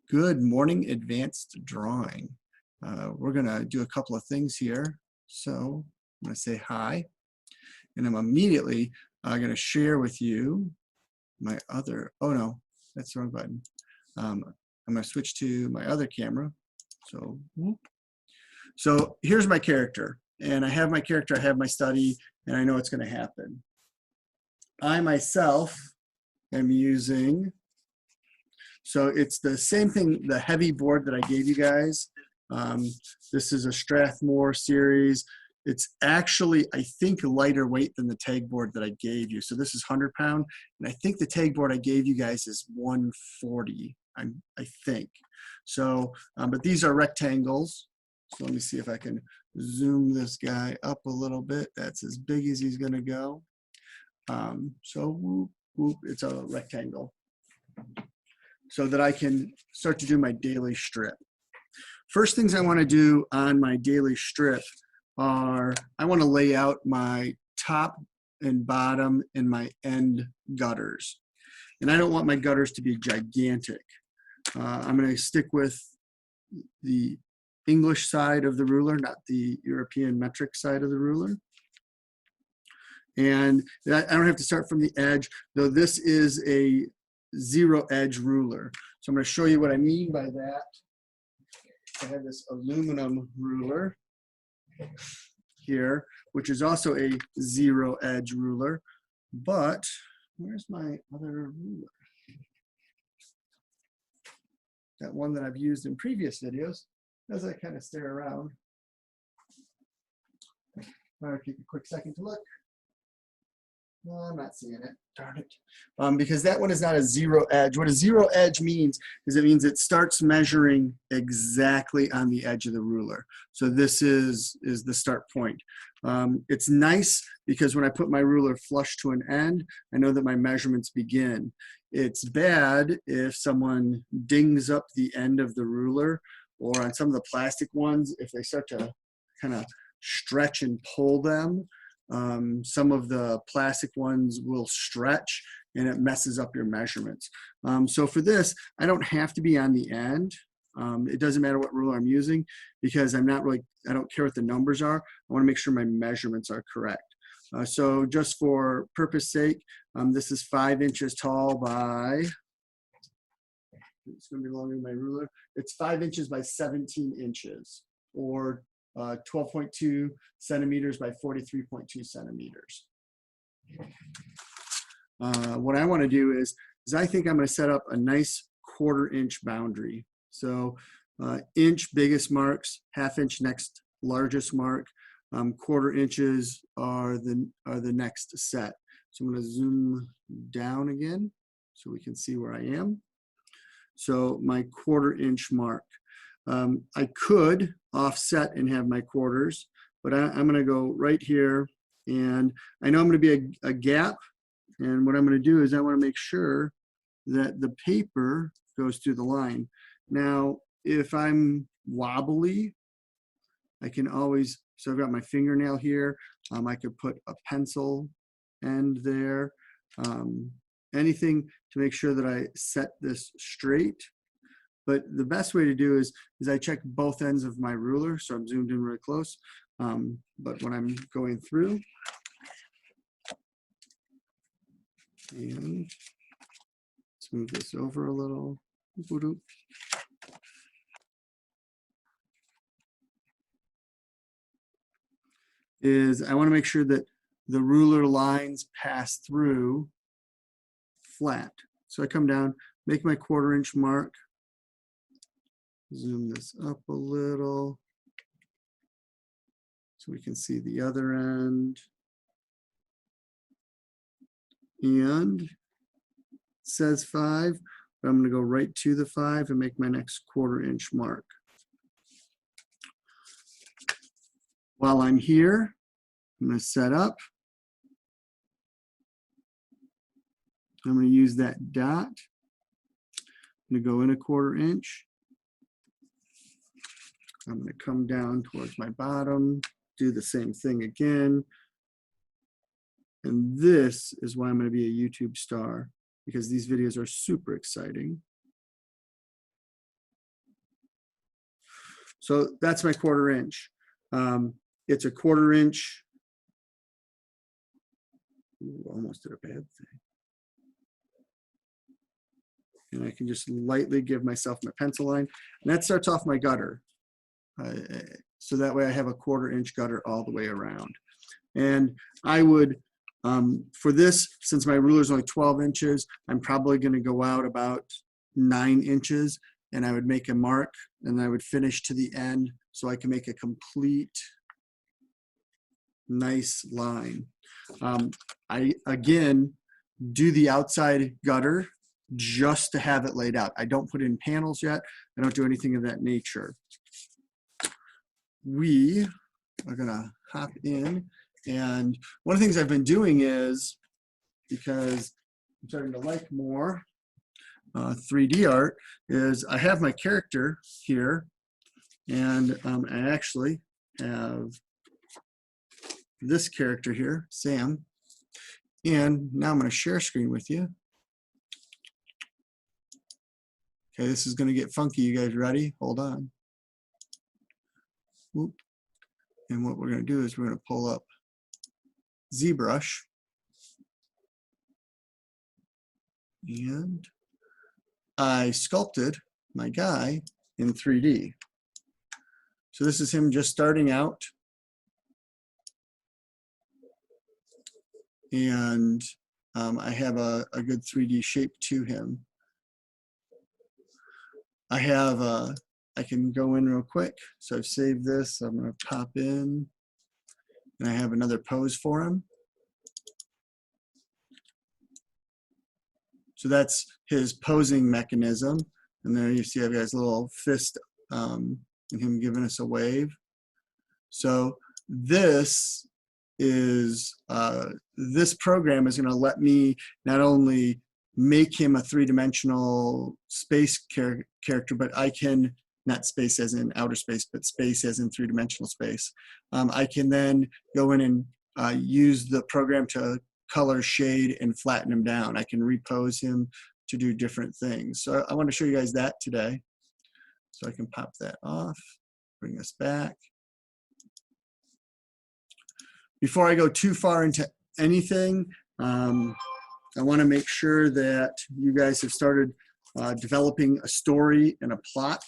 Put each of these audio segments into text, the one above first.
Good morning, advanced drawing. We're going to do a couple of things here. So I'm going to say hi, and I'm immediately going to share with you my other, oh no, that's the wrong button. I'm going to switch to my other camera. So, so here's my character, and I have my character, I have my study, and I know what's going to happen. I myself am using, so it's the same thing, the heavy board that I gave you guys. This is a Strathmore series. It's actually, I think, lighter weight than the tag board that I gave you. So this is 100 pound, and I think the tag board I gave you guys is 140, I think. So, but these are rectangles. So let me see if I can zoom this guy up a little bit. That's as big as he's gonna go. So whoop, whoop, it's a rectangle, so that I can start to do my daily strip. First things I want to do on my daily strip are, I want to lay out my top and bottom and my end gutters. And I don't want my gutters to be gigantic. I'm going to stick with the English side of the ruler, not the European metric side of the ruler. And I don't have to start from the edge, though this is a zero edge ruler. So I'm going to show you what I mean by that. I have this aluminum ruler here, which is also a zero edge ruler, but where's my other ruler? That one that I've used in previous videos, as I kind of stare around. I'll take a quick second to look. No, I'm not seeing it. Darn it. Because that one is not a zero edge. What a zero edge means is it means it starts measuring exactly on the edge of the ruler. So this is the start point. It's nice because when I put my ruler flush to an end, I know that my measurements begin. It's bad if someone dings up the end of the ruler, or on some of the plastic ones, if they start to kind of stretch and pull them. Some of the plastic ones will stretch and it messes up your measurements. So for this, I don't have to be on the end. It doesn't matter what ruler I'm using, because I'm not really, I don't care what the numbers are. I want to make sure my measurements are correct. So just for purpose sake, this is 5 inches tall by, it's going to be longer than my ruler. It's 5 inches by 17 inches, or 12.2 centimeters by 43.2 centimeters. What I want to do is I think I'm going to set up a nice 1/4 inch boundary. So inch biggest marks, 1/2 inch next largest mark, 1/4 inches are the next set. So I'm going to zoom down again so we can see where I am. So my 1/4 inch mark. I could offset and have my quarters, but I'm going to go right here, and I know I'm going to be a gap, and what I'm going to do is I want to make sure that the paper goes through the line. Now, if I'm wobbly, I can always, so I've got my fingernail here, I could put a pencil end there, anything to make sure that I set this straight. But the best way to do is I check both ends of my ruler, so I'm zoomed in really close. But when I'm going through, and let's move this over a little. Is I want to make sure that the ruler lines pass through flat. So I come down, make my 1/4 inch mark. Zoom this up a little so we can see the other end. And it says 5, but I'm going to go right to the 5 and make my next 1/4 inch mark. While I'm here, I'm going to set up. I'm going to use that dot. I'm going to go in a 1/4 inch. I'm going to come down towards my bottom, do the same thing again. And this is why I'm going to be a YouTube star, because these videos are super exciting. So that's my 1/4 inch. It's a 1/4 inch. Ooh, almost did a bad thing. And I can just lightly give myself my pencil line. And that starts off my gutter. So that way I have a 1/4 inch gutter all the way around. And I would, for this, since my ruler is only 12 inches, I'm probably going to go out about 9 inches, and I would make a mark, and I would finish to the end so I can make a complete nice line. I, again, do the outside gutter just to have it laid out. I don't put in panels yet. I don't do anything of that nature. We are going to hop in. And one of the things I've been doing is, because I'm starting to like more 3D art, is I have my character here, and I actually have this character here, Sam. And now I'm going to share screen with you. Okay, this is going to get funky. You guys ready? Hold on. Oop. And what we're going to do is we're going to pull up Zbrush, and I sculpted my guy in 3D. So this is him just starting out, and I have a good 3D shape to him. I have I can go in real quick. So I've saved this. I'm going to pop in. And I have another pose for him. So that's his posing mechanism. And there you see I've got his little fist and him giving us a wave. So this is, this program is going to let me not only make him a 3-dimensional space character, but I can, not space as in outer space, but space as in 3-dimensional space. I can then go in and use the program to color, shade, and flatten him down. I can repose him to do different things. So I want to show you guys that today. So I can pop that off, bring this back. Before I go too far into anything, I want to make sure that you guys have started developing a story and a plot.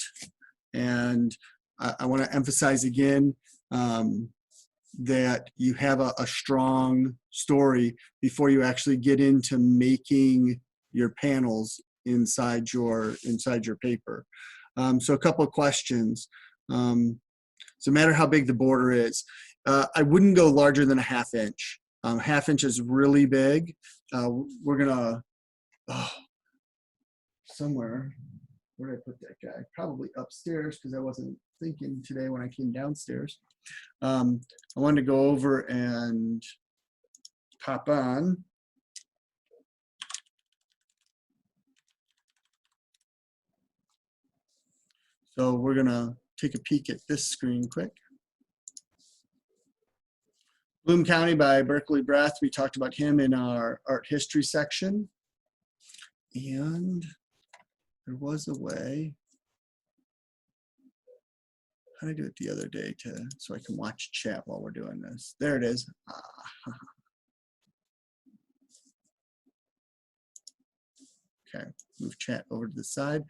And I want to emphasize again that you have a strong story before you actually get into making your panels inside your paper. So a couple of questions. So no matter how big the border is, I wouldn't go larger than a 1/2 inch. 1/2 inch is really big. We're gonna, somewhere, where did I put that guy? Probably upstairs, because I wasn't thinking today when I came downstairs. I wanted to go over and pop on. So we're gonna take a peek at this screen quick. Bloom County by Berkeley Breath. We talked about him in our art history section. And there was a way. How did I do it the other day so I can watch chat while we're doing this? There it is. Okay, move chat over to the side.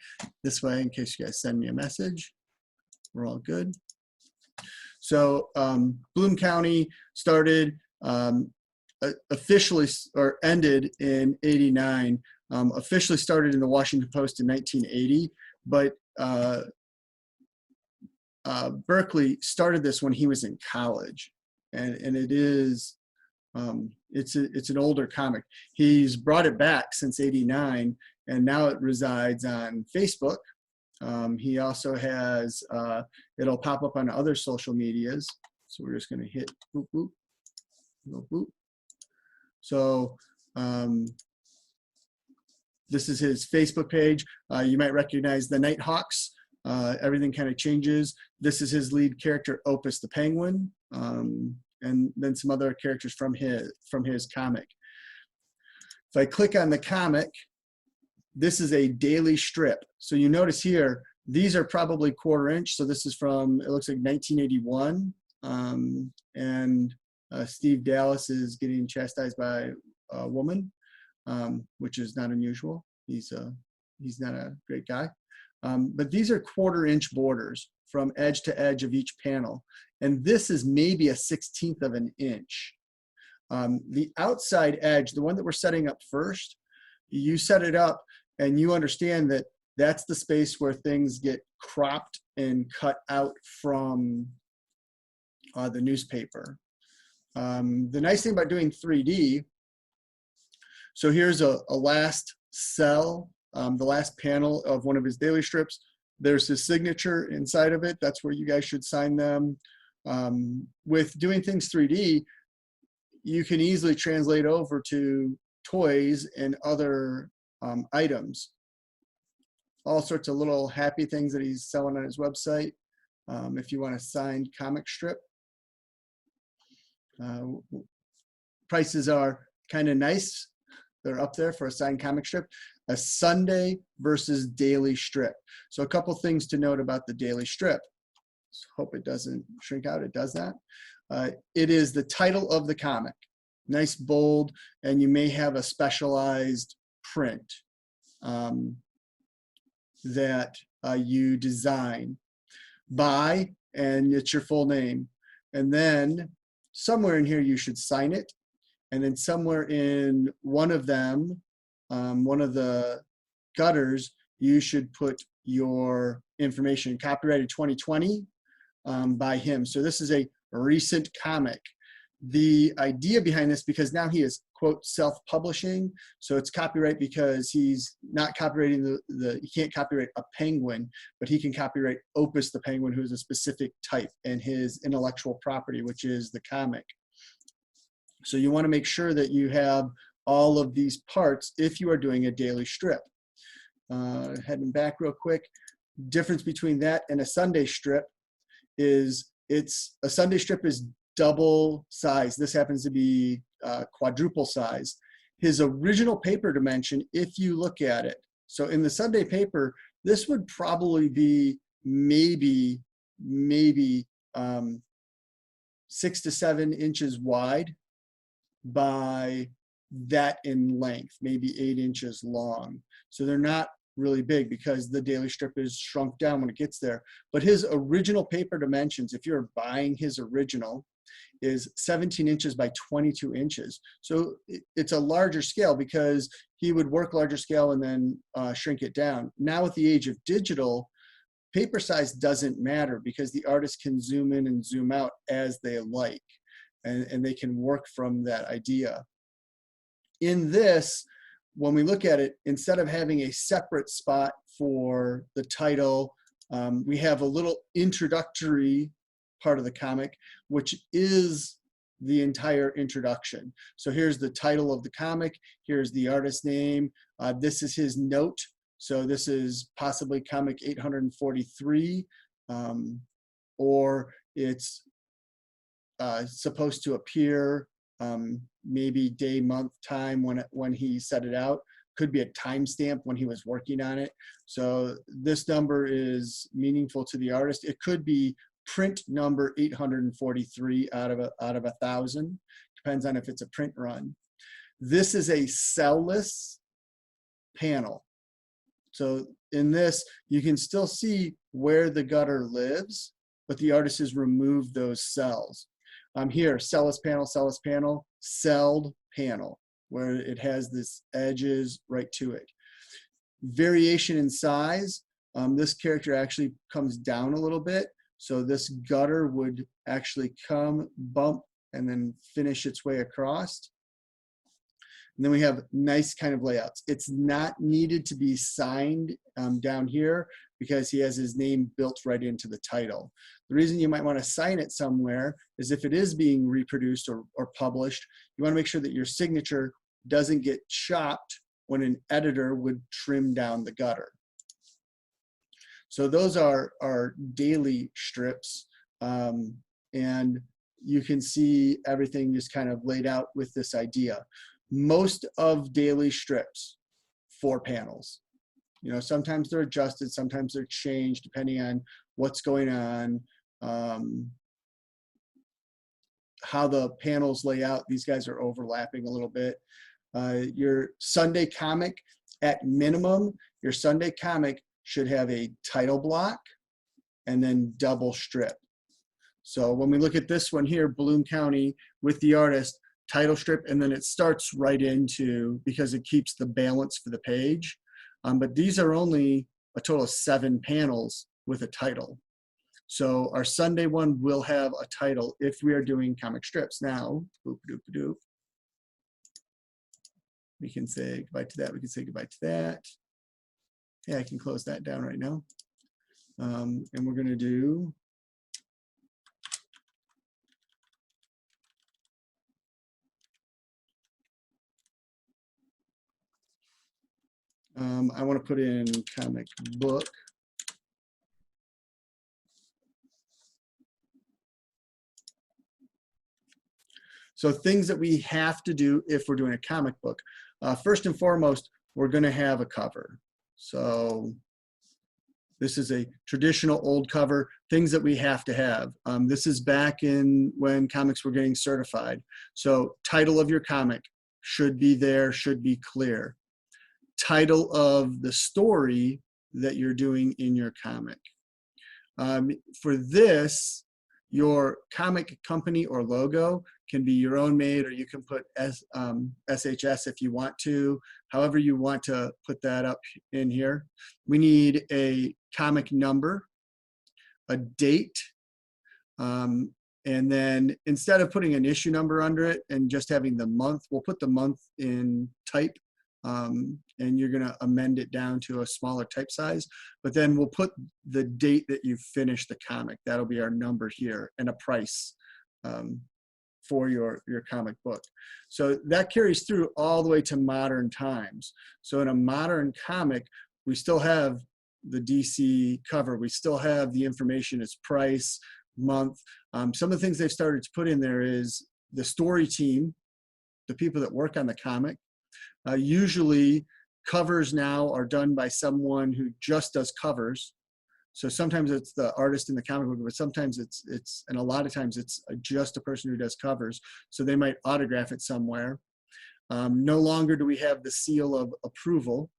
This way, in case you guys send me a message, we're all good. So Bloom County started officially, or ended in '89. Officially started in the Washington Post in 1980, but Berkeley started this when he was in college, and it is it's an older comic. He's brought it back since '89, and now it resides on Facebook. He also has it'll pop up on other social medias. So we're just going to hit boop boop, go boop. So this is his Facebook page. You might recognize the Nighthawks. Everything kind of changes. This is his lead character, Opus the Penguin, and then some other characters from his comic. If I click on the comic, this is a daily strip. So you notice here, These are probably 1/4 inch. So this is from, it looks like 1981. And Steve Dallas is getting chastised by a woman, which is not unusual. He's not a great guy. But these are 1/4 inch borders from edge to edge of each panel. And this is maybe a 1/16 of an inch. The outside edge, the one that we're setting up first, you set it up and you understand that that's the space where things get cropped and cut out from the newspaper. The nice thing about doing 3D, so here's a last cell, the last panel of one of his daily strips. There's his signature inside of it. That's where you guys should sign them. With doing things 3D, you can easily translate over to toys and other items. All sorts of little happy things that he's selling on his website. If you want a signed comic strip. Prices are kind of nice. They're up there for a signed comic strip. A Sunday versus daily strip. So a couple things to note about the daily strip. Hope it doesn't shrink out. It does that. It is the title of the comic. Nice, bold, and you may have a specialized print that you design by, and it's your full name. And then somewhere in here you should sign it. And then somewhere in one of them, one of the gutters, you should put your information, copyrighted 2020 by him. So this is a recent comic. The idea behind this, because now he is, quote, self-publishing, so it's copyright because he's not copyrighting he can't copyright a penguin, but he can copyright Opus the penguin, who's a specific type, and his intellectual property, which is the comic. So you want to make sure that you have all of these parts if you are doing a daily strip. Heading back real quick, difference between that and a Sunday strip is a Sunday strip is double size. This happens to be quadruple size. His original paper dimension, if you look at it, so in the Sunday paper, this would probably be maybe 6 to 7 inches wide by that in length, maybe 8 inches long. So they're not really big because the daily strip is shrunk down when it gets there. But his original paper dimensions, if you're buying his original, is 17 inches by 22 inches. So it's a larger scale because he would work larger scale and then shrink it down. Now with the age of digital, paper size doesn't matter because the artist can zoom in and zoom out as they like, and they can work from that idea. In this, when we look at it, instead of having a separate spot for the title, we have a little introductory part of the comic, which is the entire introduction. So here's the title of the comic, here's the artist name, this is his note. So this is possibly comic 843, or it's supposed to appear maybe day, month, time when he set it out. Could be a timestamp when he was working on it. So this number is meaningful to the artist. It could be print number 843 out of 1,000. Depends on if it's a print run. This is a cellless panel. So in this, you can still see where the gutter lives, but the artist has removed those cells. Here, cellless panel, celled panel, where it has this edges right to it. Variation in size, this character actually comes down a little bit. So this gutter would actually come, bump, and then finish its way across. And then we have nice kind of layouts. It's not needed to be signed down here because he has his name built right into the title. The reason you might want to sign it somewhere is if it is being reproduced or published, you want to make sure that your signature doesn't get chopped when an editor would trim down the gutter. So those are our daily strips, and you can see everything just kind of laid out with this idea. Most of daily strips, 4 panels. You know, sometimes they're adjusted, sometimes they're changed depending on what's going on, how the panels lay out. These guys are overlapping a little bit. Your Sunday comic, at minimum, your Sunday comic should have a title block and then double strip. So when we look at this one here, Bloom County with the artist, title strip, and then it starts right into, because it keeps the balance for the page. But these are only a total of 7 panels with a title. So our Sunday one will have a title if we are doing comic strips. Now, boop, doop, doop, we can say goodbye to that. We can say goodbye to that. Yeah, I can close that down right now. And we're going to do I want to put in comic book. So things that we have to do if we're doing a comic book. First and foremost, we're going to have a cover. So this is a traditional old cover, things that we have to have. This is back in when comics were getting certified. So title of your comic should be there, should be clear. Title of the story that you're doing in your comic. For this, your comic company or logo can be your own made, or you can put SHS if you want to, however you want to put that up in here. We need a comic number, a date, and then instead of putting an issue number under it and just having the month, we'll put the month in type. And you're going to amend it down to a smaller type size, but then we'll put the date that you finished the comic. That'll be our number here, and a price for your comic book. So that carries through all the way to modern times. So in a modern comic, we still have the DC cover. We still have the information, its price, month. Some of the things they've started to put in there is the story team, the people that work on the comic. Usually covers now are done by someone who just does covers. So sometimes it's the artist in the comic book, but sometimes and a lot of times it's just a person who does covers. So they might autograph it somewhere. No longer do we have the seal of approval.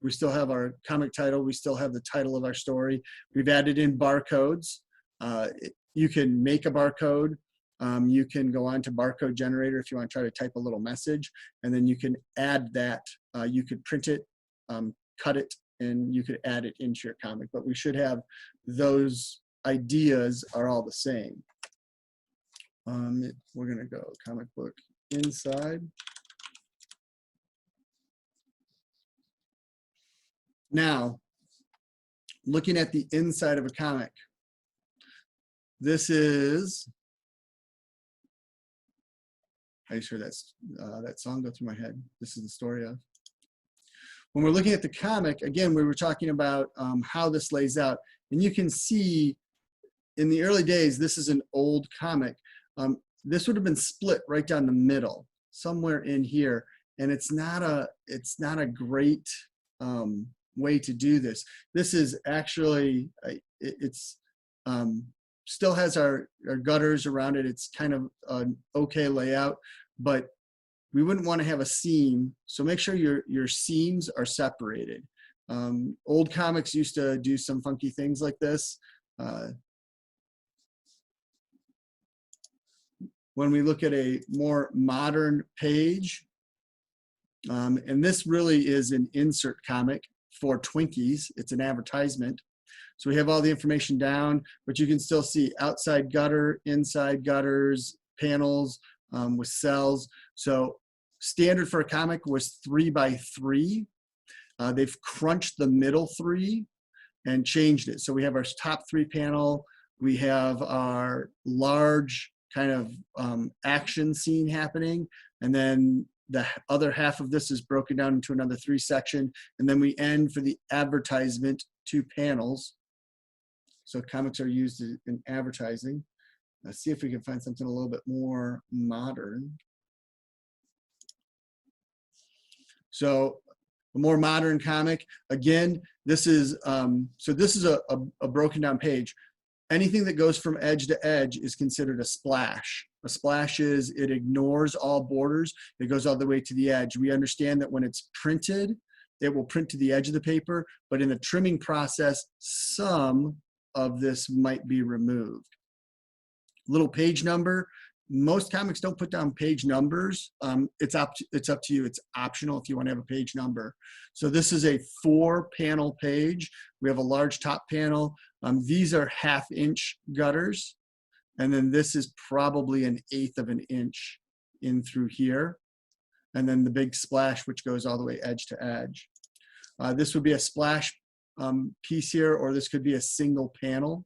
We still have our comic title. We still have the title of our story. We've added in barcodes. You can make a barcode. You can go on to barcode generator if you want to try to type a little message, and then you can add that. You could print it, cut it, and you could add it into your comic. But we should have those ideas are all the same. We're going to go comic book inside. Now, looking at the inside of a comic, this is, I just heard that song go through my head. This is the story of. When we're looking at the comic, again, we were talking about how this lays out. And you can see in the early days, this is an old comic. This would have been split right down the middle, somewhere in here. And it's not a great way to do this. This is actually, still has our gutters around it. It's kind of an okay layout, but we wouldn't want to have a seam. So make sure your seams are separated. Old comics used to do some funky things like this. When we look at a more modern page, and this really is an insert comic for Twinkies. It's an advertisement. So we have all the information down, but you can still see outside gutter, inside gutters, panels with cells. So standard for a comic was 3 by 3. They've crunched the middle 3 and changed it. So we have our top 3 panel. We have our large kind of action scene happening. And then the other half of this is broken down into another 3 section. And then we end for the advertisement 2 panels. So comics are used in advertising. Let's see if we can find something a little bit more modern. So A more modern comic, again, this is, so this is a broken down page. Anything that goes from edge to edge is considered a splash. A splash is, it ignores all borders. It goes all the way to the edge. We understand that when it's printed, it will print to the edge of the paper, but in the trimming process, some of this might be removed. Little page number. Most comics don't put down page numbers. It's up to you. It's optional if you want to have a page number. So this is a 4-panel page. We have a large top panel. These are 1/2 inch gutters. And then this is probably 1/8 of an inch in through here. And then the big splash, which goes all the way edge to edge. This would be a splash piece here, or this could be a single panel.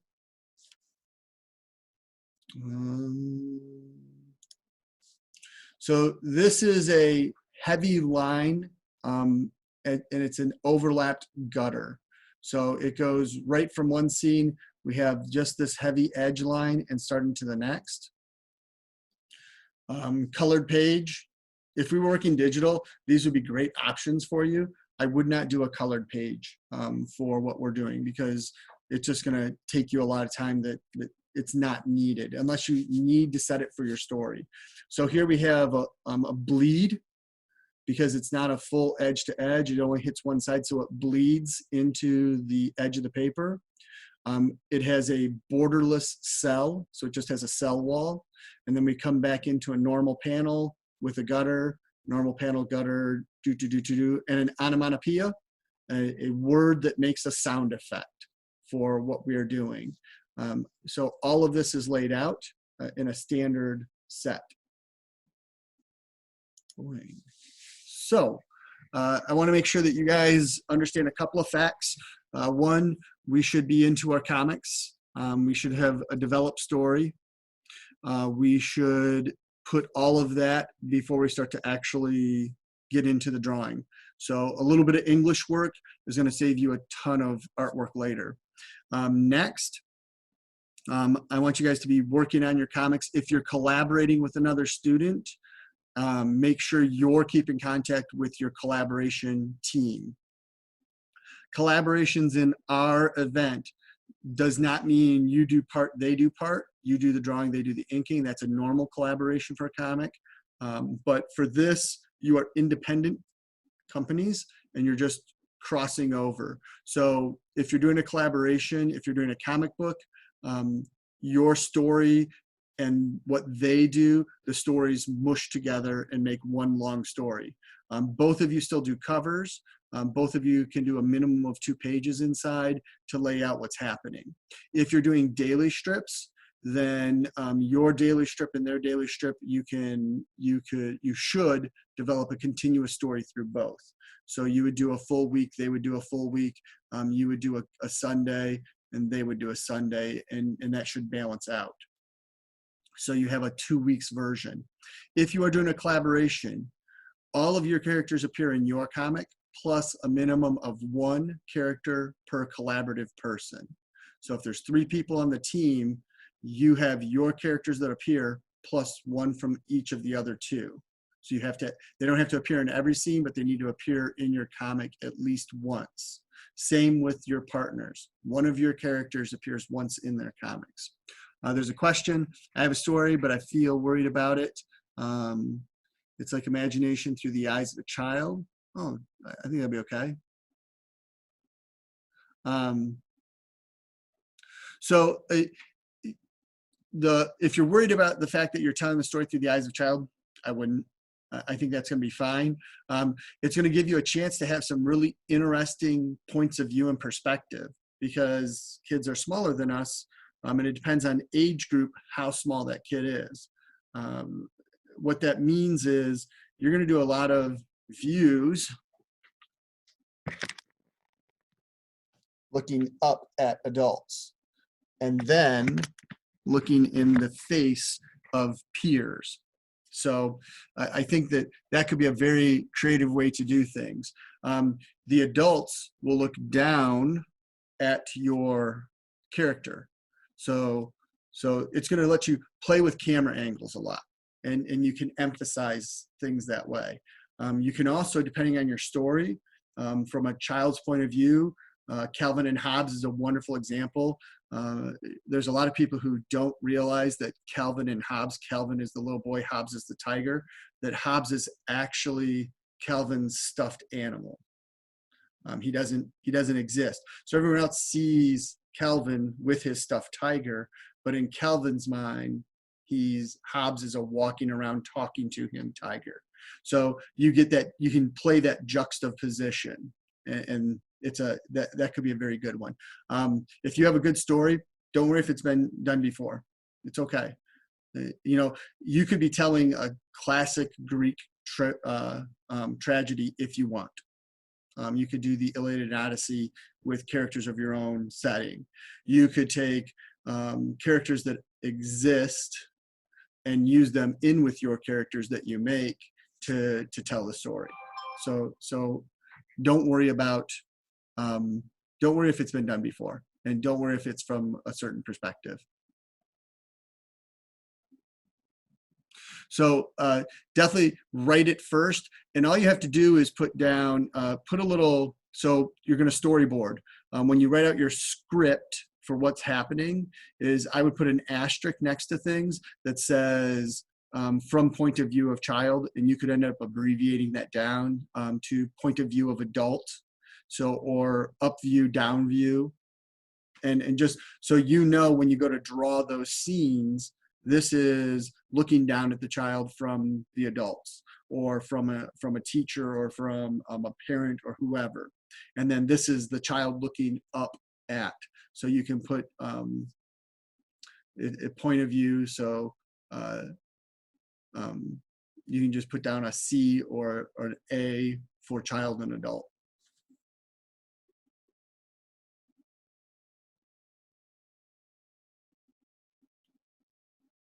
So this is a heavy line, and it's an overlapped gutter. So it goes right from one scene, we have just this heavy edge line and starting to the next. Colored page. If we were working digital, these would be great options for you. I would not do a colored page for what we're doing, because it's just gonna take you a lot of time that it's not needed unless you need to set it for your story. So here we have a bleed, because it's not a full edge to edge. It only hits one side, so it bleeds into the edge of the paper. It has a borderless cell, so it just has a cell wall. And then we come back into a normal panel with a gutter, normal panel, gutter, and an onomatopoeia, a word that makes a sound effect for what we are doing. So all of this is laid out in a standard set. So I want to make sure that you guys understand a couple of facts. One, we should be into our comics. We should have a developed story. We should put all of that before we start to actually get into the drawing. So a little bit of English work is going to save you a ton of artwork later. Next, I want you guys to be working on your comics. If you're collaborating with another student, make sure you're keeping contact with your collaboration team. Collaborations in our event does not mean you do part, they do part. You do the drawing, they do the inking. That's a normal collaboration for a comic. But for this, you are independent companies and you're just crossing over. So if you're doing a collaboration, if you're doing a comic book, your story and what they do, the stories mush together and make one long story. Both of you still do covers. Both of you can do a minimum of 2 pages inside to lay out what's happening. If you're doing daily strips, then your daily strip and their daily strip, you should develop a continuous story through both. So you would do a full week, they would do a full week, you would do a Sunday, and they would do a Sunday, and that should balance out. So you have a 2 weeks version. If you are doing a collaboration, all of your characters appear in your comic, plus a minimum of 1 character per collaborative person. So if there's 3 people on the team, you have your characters that appear plus 1 from each of the other 2. So you have to, they don't have to appear in every scene, but they need to appear in your comic at least once. Same with your partners. One of your characters appears once in their comics. There's a question. I have a story, but I feel worried about it. It's like imagination through the eyes of a child. Oh, I think that'll be okay. If you're worried about the fact that you're telling the story through the eyes of a child, I wouldn't. I think that's going to be fine. It's going to give you a chance to have some really interesting points of view and perspective, because kids are smaller than us, and it depends on age group how small that kid is. What that means is you're going to do a lot of views looking up at adults and then looking in the face of peers. So I think that could be a very creative way to do things. The adults will look down at your character. So it's going to let you play with camera angles a lot, and you can emphasize things that way. You can also, depending on your story, from a child's point of view, Calvin and Hobbes is a wonderful example. There's a lot of people who don't realize that Calvin and Hobbes, Calvin is the little boy, Hobbes is the tiger, that Hobbes is actually Calvin's stuffed animal. He doesn't exist. So everyone else sees Calvin with his stuffed tiger, but in Calvin's mind, Hobbes is a walking around talking to him tiger. So you get that, you can play that juxtaposition, and it's that could be a very good one. If you have a good story, don't worry if it's been done before. It's okay. You could be telling a classic Greek tragedy if you want. You could do the Iliad and Odyssey with characters of your own setting. You could take characters that exist and use them in with your characters that you make to tell the story. So don't worry about, don't worry if it's been done before, and don't worry if it's from a certain perspective. So definitely write it first, and all you have to do is put down, put a little, so you're going to storyboard. When you write out your script for what's happening, is I would put an asterisk next to things that says from point of view of child, and you could end up abbreviating that down to point of view of adult, so, or up view, down view, and just so you know when you go to draw those scenes, this is looking down at the child from the adults, or from a teacher, or from a parent, or whoever. And then this is the child looking up at. So you can put a point of view. So you can just put down a C or an A for child and adult.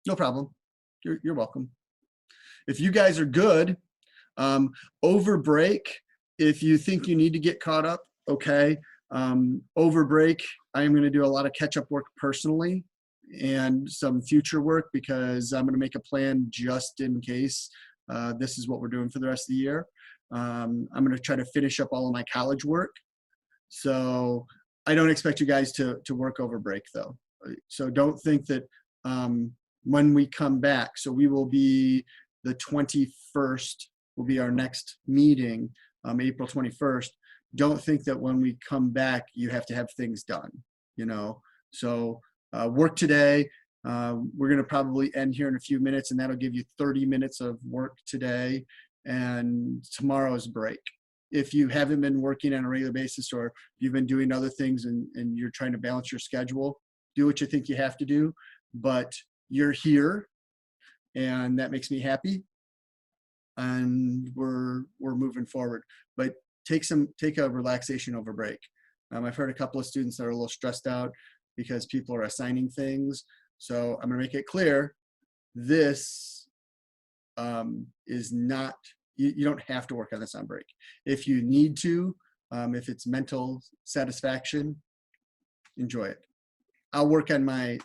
No problem. You're welcome. If you guys are good, over break, if you think you need to get caught up, okay. Over break, I am going to do a lot of catch-up work personally and some future work, because I'm going to make a plan just in case this is what we're doing for the rest of the year. I'm going to try to finish up all of my college work. So I don't expect you guys to work over break, though. So don't think that when we come back, so we will be the 21st will be our next meeting, April 21st. Don't think that when we come back, you have to have things done, So work today. We're going to probably end here in a few minutes, and that'll give you 30 minutes of work today and tomorrow's break. If you haven't been working on a regular basis, or you've been doing other things and you're trying to balance your schedule, do what you think you have to do, but you're here, and that makes me happy, and we're moving forward. But take a relaxation over break. I've heard a couple of students that are a little stressed out because people are assigning things. So I'm going to make it clear, this is not, you don't have to work on this on break. If you need to, if it's mental satisfaction, enjoy it. I'll work on my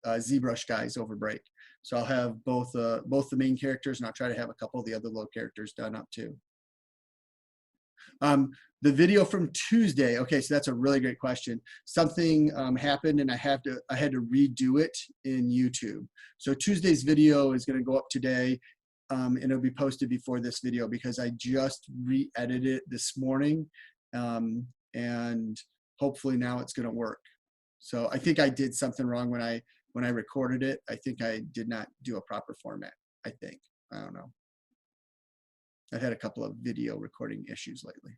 Zbrush guys over break. So I'll have both the main characters, and I'll try to have a couple of the other little characters done up too. The video from Tuesday, okay, so that's a really great question. Something happened, and I had to redo it in YouTube. So Tuesday's video is going to go up today, and it'll be posted before this video, because I just re-edited it this morning, and hopefully now it's going to work. So I think I did something wrong when I recorded it. I think I did not do a proper format. I don't know. I've had a couple of video recording issues lately.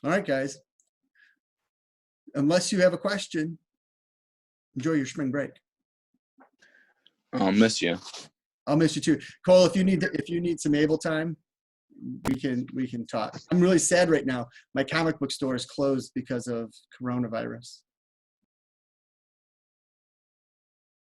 All right, guys. Unless you have a question, enjoy your spring break. I'll miss you. I'll miss you too. Cole, if you need some able time, we can talk. I'm really sad right now. My comic book store is closed because of coronavirus.